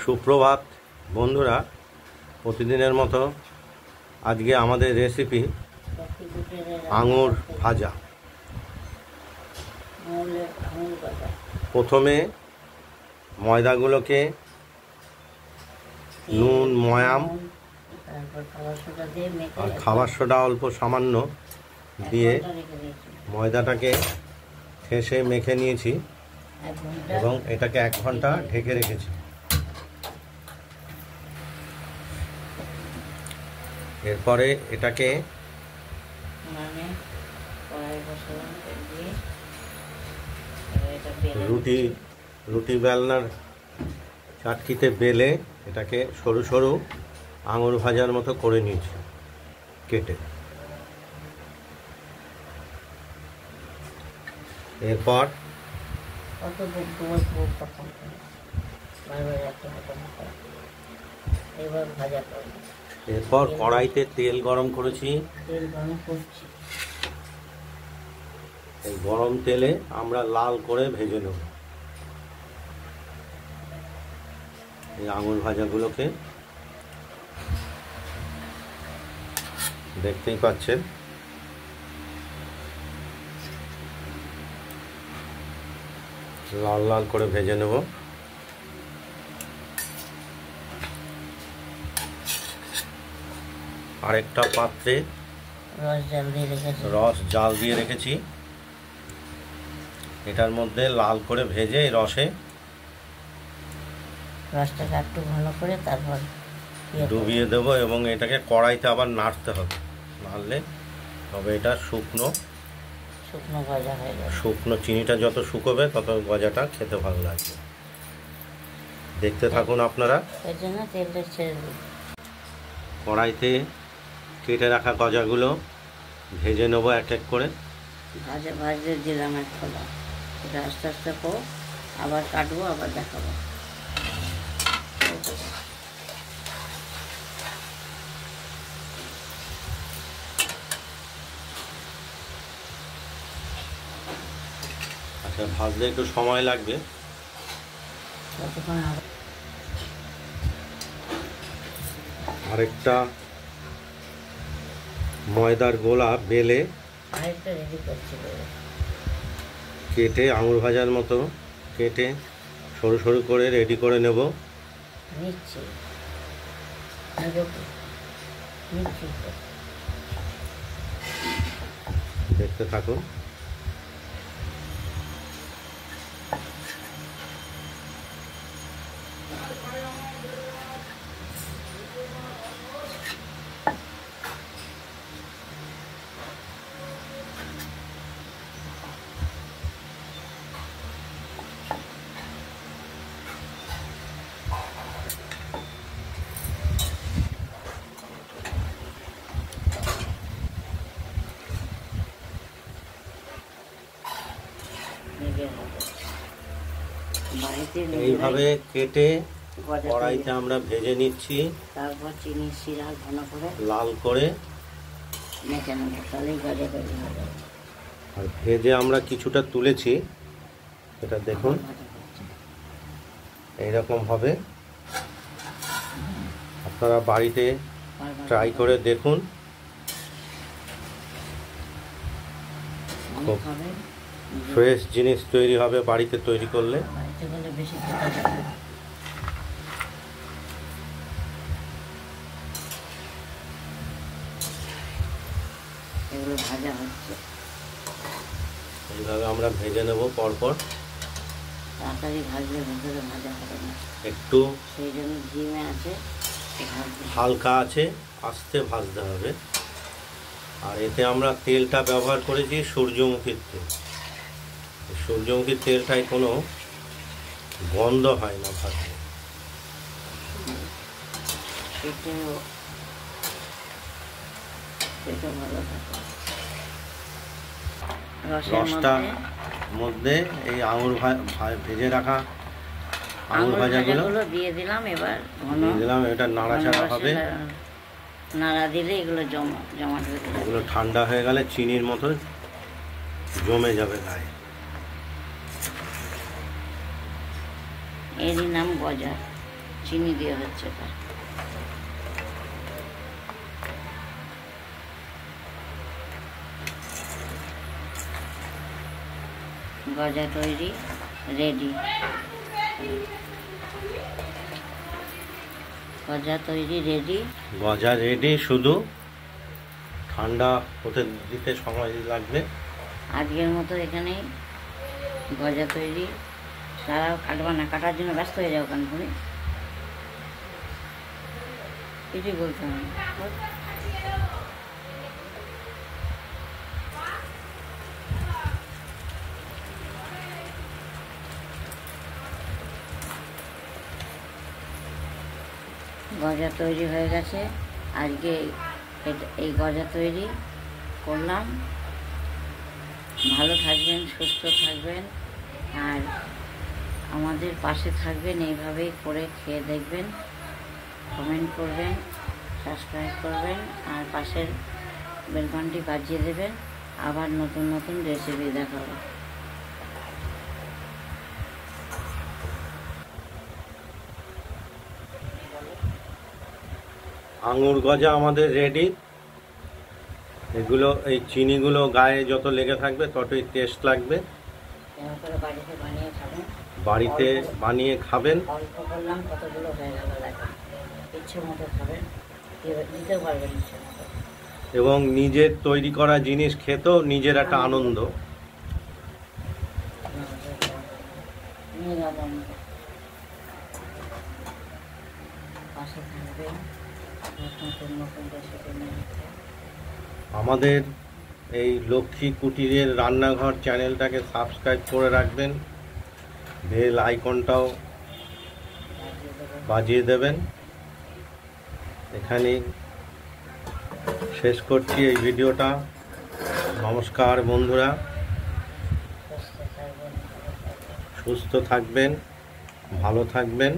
সুপ্রভাত বন্ধুরা, প্রতিদিনের মতো আজকে আমাদের রেসিপি আঙুর ভাজা। প্রথমে ময়দাগুলোকে নুন, ময়াম আর খাবার সোডা অল্প সামান্য দিয়ে ময়দাটাকে ঠেসে মেখে নিয়েছি এবং এটাকে 1 ঘন্টা ঢেকে রেখেছি। এরপরে এটাকে রুটি বেলনার চাটকিতে বেলে এটাকে সরু সরু আঙুর ভাজার মতো করে নিয়েছি কেটে। এরপর কড়াইতে তেল গরম করেছি। এই গরম তেলে আমরা লাল করে ভেজে নেব এই আঙুর ভাজাগুলোকে। দেখতেই পাচ্ছেন লাল লাল করে ভেজে নেব। আরেকটা পাত্রে রস জাল দিয়ে রেখেছি। এটার মধ্যে লাল করে ভেজে এই রসটাকে একটু ভালো করে তারপর ডুবিয়ে দেবো এবং এটাকে কড়াইতে আবার নাড়তে হবে, নাড়লে তবে এটা শুকনো গজা হয়ে যাবে। শুকনো চিনিটা যত শুকোবে তত গজাটা খেতে ভালো লাগবে। দেখতে থাকুন আপনারা। এর জন্য তেলটা ছেড়ে দিই। কড়াইতে কেটে রাখা গজাগুলো ভেজে নেবো এক এক করে। ভাজতে দিলাম এক খোলা, এটা আস্তে আস্তে করে আবার কাটবো, আবার দেখাবো। আচ্ছা, ভাজতে একটু সময় লাগবে। আরেকটা ময়দার গোলা বেলে কেটে আঙুর ভাজার মতো কেটে সরু সরু করে রেডি করে নেব। দেখতে থাকুন। এইভাবে কেটে কড়াইতে আমরা ভেজে নিচ্ছি। তারপর চিনি শিরা ঘন করে লাল করে মেখে নেব, তাহলেই গজা তৈরি হয়ে যাবে। আর ভেজে আমরা কিছুটা তুলেছি, এটা দেখুন এইরকম হবে। আপনারা বাড়িতে ট্রাই করে দেখুন। খুব ফ্রেশ জিনিস তৈরি হবে বাড়িতে তৈরি করলে। বেশি খেতে যাবে। এগুলো ভাজা হচ্ছে, এইভাবে আমরা ভেজে নেব পরপর। তাড়াতাড়ি ভাজলে ভেতরে ভাজা হবে না, একটু সেই জন্য ঝিমে আছে, হালকা আছে, আস্তে ভাজতে হবে। আর এতে আমরা তেলটা ব্যবহার করেছি সূর্যমুখীর তেল। সূর্যমুখীর তেলটায় কোনো গন্ধ হয় না ভাজলে। রসটার মধ্যে এই আঙুর ভেজে রাখা আঙুর ভাজাগুলো দিয়ে দিলাম। এবার এটা নাড়াচাড়া হবে। নাড়া দিলে এগুলো জমা হয়ে যাবে। এগুলো ঠান্ডা হয়ে গেলে চিনির মতো জমে যাবে গায়ে। এরই নাম গজা। চিনি দিয়ে হচ্ছে এটা। গজা তৈরি রেডি। গজা তৈরি রেডি। গজা রেডি, শুধু ঠান্ডা হতে দিতে সময় লাগবে। আজকের মতো এখানেই গজা তৈরি। তারাও কাটবা না, কাটার জন্য ব্যস্ত হয়ে যাও। কারণ তুমি কিছুই বলতে হবে না। গজা তৈরি হয়ে গেছে। আজকে এই গজা তৈরি করলাম। ভালো থাকবেন, সুস্থ থাকবেন, আর আমাদের পাশে থাকবেন। এইভাবেই করে খেয়ে দেখবেন, কমেন্ট করবেন, সাবস্ক্রাইব করবেন, আর পাশের বেলবানটি বাজিয়ে দেবেন। আবার নতুন নতুন রেসিপি দেখাবো। আঙুর গজা আমাদের রেডি। এগুলো, এই চিনিগুলো গায়ে যত লেগে থাকবে ততই টেস্ট লাগবে। এবার করে বাড়িতে বানিয়ে খাবেন। বাড়িতে বানিয়ে খাবেন। অল্প করলাম, কতগুলো হয়ে গেল লাগে। ইচ্ছে মতো খাবেন, দিতেও পারবেন ইচ্ছে মতো। এবং নিজের তৈরি করা জিনিস খেতেও নিজের একটা আনন্দ। নিয়ে গেলাম, পাশে থাকবেন নতুন নতুন রেসিপি নিয়ে। আমাদের এই লক্ষ্মী কুটিরের রান্নাঘর চ্যানেলটাকে সাবস্ক্রাইব করে রাখবেন। বেল আইকনটাও বাজিয়ে দেবেন। এখানেই শেষ করছি এই ভিডিওটা। নমস্কার বন্ধুরা, সুস্থ থাকবেন, ভালো থাকবেন।